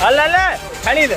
ಅಲ್ಲಲ್ಲ ಹಣಿದು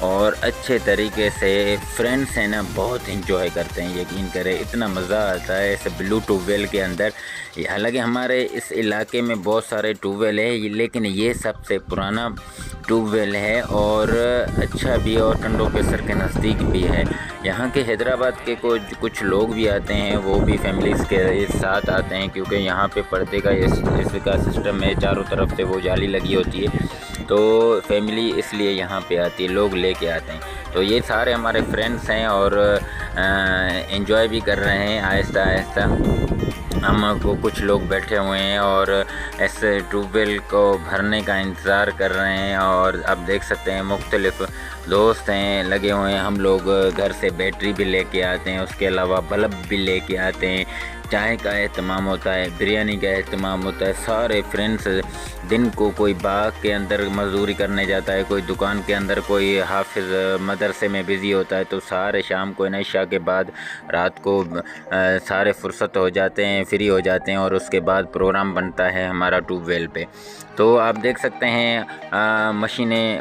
اور اچھے طریقے سے فرینڈس ہیں نا بہت انجوائے کرتے ہیں. یقین کریں اتنا مزہ آتا ہے اس بلو ٹیوب ویل کے اندر. حالانکہ ہمارے اس علاقے میں بہت سارے ٹیوب ویل ہیں لیکن یہ سب سے پرانا ٹیوب ویل ہے اور اچھا بھی اور ٹنڈو کے سر کے نزدیک بھی ہے. یہاں کے حیدرآباد کے کچھ لوگ بھی آتے ہیں, وہ بھی فیملیز کے ساتھ آتے ہیں کیونکہ یہاں پہ پردے کا اس کا سسٹم ہے, چاروں طرف سے وہ جالی لگی ہوتی ہے تو فیملی اس لیے یہاں پہ آتی ہے, لوگ لے کے آتے ہیں. تو یہ سارے ہمارے فرینڈس ہیں اور انجوائے بھی کر رہے ہیں آہستہ آہستہ. ہم کو کچھ لوگ بیٹھے ہوئے ہیں اور اس ٹیوب ویل کو بھرنے کا انتظار کر رہے ہیں. اور آپ دیکھ سکتے ہیں مختلف دوست ہیں لگے ہوئے ہیں. ہم لوگ گھر سے بیٹری بھی لے کے آتے ہیں, اس کے علاوہ بلب بھی لے کے آتے ہیں. چائے کا اہتمام ہوتا ہے, بریانی کا اہتمام ہوتا ہے. سارے فرینڈس دن کو کوئی باغ کے اندر مزدوری کرنے جاتا ہے, کوئی دکان کے اندر, کوئی حافظ مدرسے میں بزی ہوتا ہے. تو سارے شام کو عشاء کے بعد رات کو سارے فرصت ہو جاتے ہیں, فری ہو جاتے ہیں اور اس کے بعد پروگرام بنتا ہے ہمارا ٹیوب ویل پہ. تو آپ دیکھ سکتے ہیں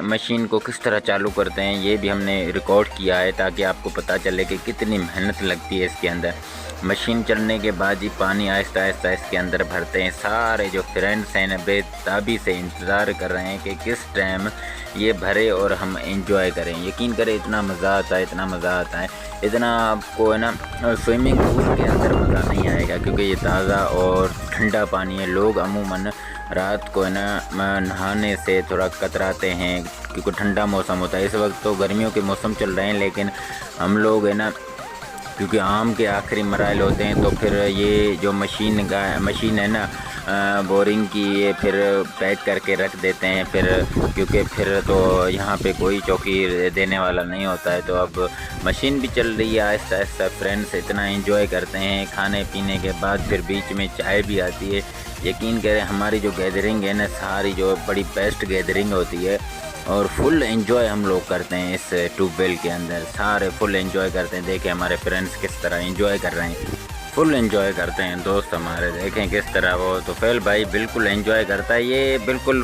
مشین کو کس طرح چالو کرتے ہیں, یہ بھی ہم نے ریکارڈ کیا ہے تاکہ آپ کو پتہ چلے کہ کتنی محنت لگتی ہے اس کے اندر. مشین چلنے کے بعد ہی پانی آہستہ آہستہ اس کے اندر بھرتے ہیں. سارے جو فرینڈس ہیں بے تابی سے انتظار کر رہے ہیں کہ کس ٹائم یہ بھرے اور ہم انجوائے کریں. یقین کریں اتنا مزہ آتا ہے, اتنا مزہ آتا ہے, اتنا آپ کو ہے نا سوئمنگ پول کے اندر مزہ نہیں آئے گا کیونکہ یہ تازہ اور ٹھنڈا پانی ہے. لوگ عموماً رات کو ہے نا نہانے سے تھوڑا کتراتے ہیں کیونکہ ٹھنڈا موسم ہوتا ہے. اس وقت تو گرمیوں کے موسم چل رہے ہیں لیکن ہم لوگ ہے نا کیونکہ آم کے آخری مراحل ہوتے ہیں تو پھر یہ جو مشین ہے نا بورنگ کی, یہ پھر پیک کر کے رکھ دیتے ہیں پھر, کیونکہ پھر تو یہاں پہ کوئی چوکی دینے والا نہیں ہوتا ہے. تو اب مشین بھی چل رہی ہے آہستہ آہستہ. فرینڈس اتنا انجوائے کرتے ہیں, کھانے پینے کے بعد پھر بیچ میں چائے بھی آتی ہے. یقین کریں ہماری جو گیدرنگ ہے نا ساری جو بڑی بیسٹ گیدرنگ ہوتی ہے اور فل انجوائے ہم لوگ کرتے ہیں اس ٹیوب ویل کے اندر. سارے فل انجوائے کرتے ہیں. دیکھیں ہمارے فرینڈس کس طرح انجوائے کر رہے ہیں, فل انجوائے کرتے ہیں. دوست ہمارے دیکھیں کس طرح وہ توفیل بھائی بالکل انجوائے کرتا ہے. یہ بالکل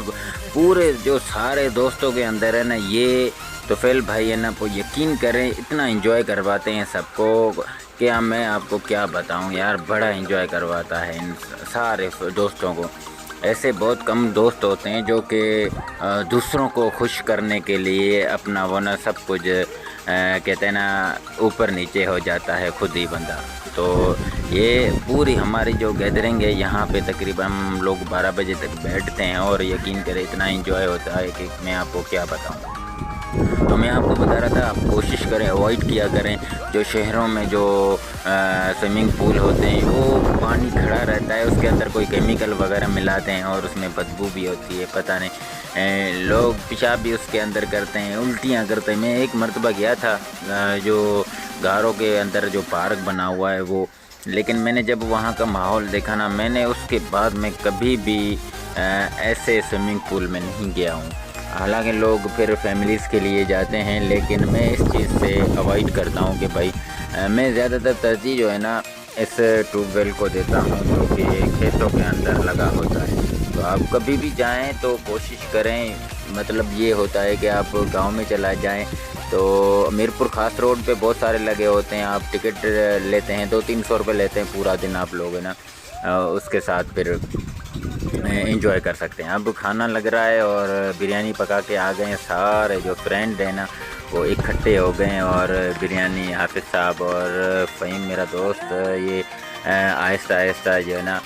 پورے جو سارے دوستوں کے اندر ہے نا یہ توفیل بھائی ہے نا وہ یقین کریں اتنا انجوائے کرواتے ہیں سب کو. کیا میں آپ کو کیا بتاؤں یار, بڑا انجوائے کرواتا ہے ان سارے دوستوں کو. ایسے بہت کم دوست ہوتے ہیں جو کہ دوسروں کو خوش کرنے کے لیے اپنا وہ نا سب کچھ کہتے ہیں نا اوپر نیچے ہو جاتا ہے خود ہی بندہ. تو یہ پوری ہماری جو گیدرنگ ہے یہاں پہ تقریباً ہم لوگ 12 بجے تک بیٹھتے ہیں اور یقین کریں اتنا انجوائے ہوتا ہے کہ میں آپ کو کیا بتاؤں. تو میں آپ کو بتا رہا تھا آپ کوشش کریں, اوائڈ کیا کریں. جو شہروں میں جو سوئمنگ پول ہوتے ہیں وہ پانی کھڑا رہتا ہے, اس کے اندر کوئی کیمیکل وغیرہ ملاتے ہیں اور اس میں بدبو بھی ہوتی ہے, پتہ نہیں لوگ پیشاب بھی اس کے اندر کرتے ہیں, الٹیاں کرتے ہیں. میں ایک مرتبہ گیا تھا جو گاروں کے اندر جو پارک بنا ہوا ہے وہ, لیکن میں نے جب وہاں کا ماحول دیکھا نا میں نے اس کے بعد میں کبھی بھی ایسے سوئمنگ پول میں نہیں گیا ہوں. حالانکہ لوگ پھر فیملیز کے لیے جاتے ہیں لیکن میں اس چیز سے اوائڈ کرتا ہوں کہ بھائی میں زیادہ تر ترجیح جو ہے نا اس ٹیوب ویل کو دیتا ہوں جو کہ کھیتوں کے اندر لگا ہوتا ہے. تو آپ کبھی بھی جائیں تو کوشش کریں, مطلب یہ ہوتا ہے کہ آپ گاؤں میں چلا جائیں تو میرپور خاص روڈ پہ بہت سارے لگے ہوتے ہیں. آپ ٹکٹ لیتے ہیں 200-300 روپے لیتے ہیں پورا دن, آپ لوگ ہے نا اس کے ساتھ پھر انجوائے کر سکتے ہیں. اب کھانا لگ رہا ہے اور بریانی پکا کے آ گئے ہیں. سارے جو فرینڈ ہیں نا وہ اکٹھے ہو گئے ہیں اور بریانی حافظ صاحب اور فہیم میرا دوست یہ آہستہ آہستہ جو ہے نا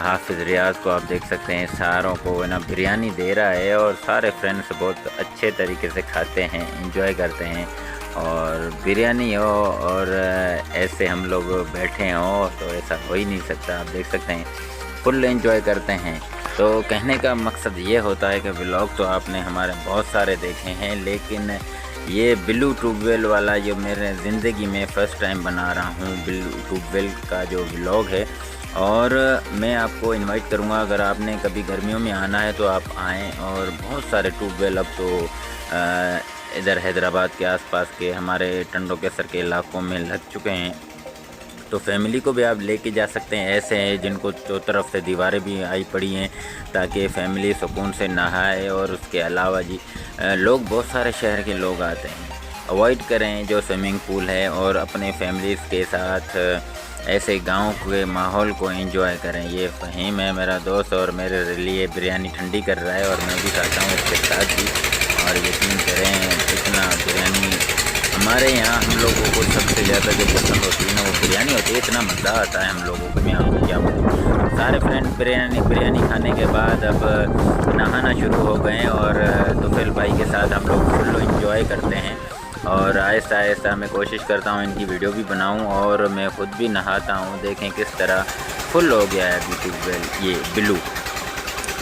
حافظ ریاض کو آپ دیکھ سکتے ہیں ساروں کو ہے نا بریانی دے رہا ہے اور سارے فرینڈس بہت اچھے طریقے سے کھاتے ہیں, انجوائے کرتے ہیں. اور بریانی ہو اور ایسے ہم لوگ بیٹھے ہوں تو ایسا ہو ہی نہیں سکتا. آپ دیکھ سکتے ہیں فل انجوائے کرتے ہیں. تو کہنے کا مقصد یہ ہوتا ہے کہ ولاگ تو آپ نے ہمارے بہت سارے دیکھے ہیں لیکن یہ بلو ٹیوب ویل والا جو میرے زندگی میں فرسٹ ٹائم بنا رہا ہوں بلو ٹیوب ویل کا جو ولاگ ہے. اور میں آپ کو انوائٹ کروں گا اگر آپ نے کبھی گرمیوں میں آنا ہے تو آپ آئیں. اور بہت سارے ٹیوب ویل اب تو ادھر حیدرآباد کے آس پاس کے ہمارے ٹنڈو کے سر کے علاقوں میں لگ چکے ہیں. تو فیملی کو بھی آپ لے کے جا سکتے ہیں. ایسے ہیں جن کو دو طرف سے دیواریں بھی آئی پڑی ہیں تاکہ فیملی سکون سے نہائے. اور اس کے علاوہ جی لوگ بہت سارے شہر کے لوگ آتے ہیں. اوائڈ کریں جو سوئمنگ پول ہے اور اپنے فیملیز کے ساتھ ایسے گاؤں کے ماحول کو انجوائے کریں. یہ فہیم ہے میرا دوست اور میرے لیے بریانی ٹھنڈی کر رہا ہے اور میں بھی کھاتا ہوں اس کے ساتھ بھی. اور یقین کریں اتنا بریانی ہمارے یہاں ہم لوگوں کو سب سے زیادہ جو پسند ہوتی ہے نا وہ بریانی ہوتی ہے. اتنا مزہ آتا ہے ہم لوگوں کو یہاں کیا بولوں. سارے فرینڈ بریانی کھانے کے بعد اب نہانا شروع ہو گئے اور طفیل بھائی کے ساتھ ہم لوگ فل انجوائے کرتے ہیں. اور آہستہ آہستہ میں کوشش کرتا ہوں ان کی ویڈیو بھی بناؤں اور میں خود بھی نہاتا ہوں. دیکھیں کس طرح فل ہو گیا ہے بیوٹی یہ بلو.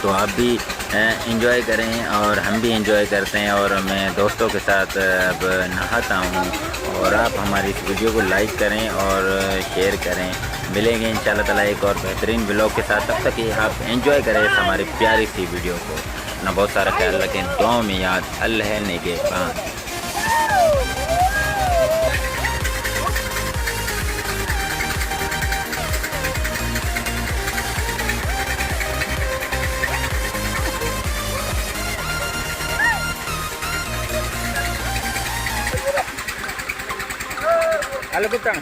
تو آپ بھی انجوائے کریں اور ہم بھی انجوائے کرتے ہیں. اور میں دوستوں کے ساتھ اب نہاتا ہوں. اور آپ ہماری اس ویڈیو کو لائک کریں اور شیئر کریں. ملیں گے انشاءاللہ تعالیٰ ایک اور بہترین ولاگ کے ساتھ. تب تک یہ آپ انجوائے کریں اس ہماری پیاری سی ویڈیو کو. اپنا بہت سارا خیال رکھیں. دعاؤں میں یاد. اللہ نگہبان. Halo Bintang.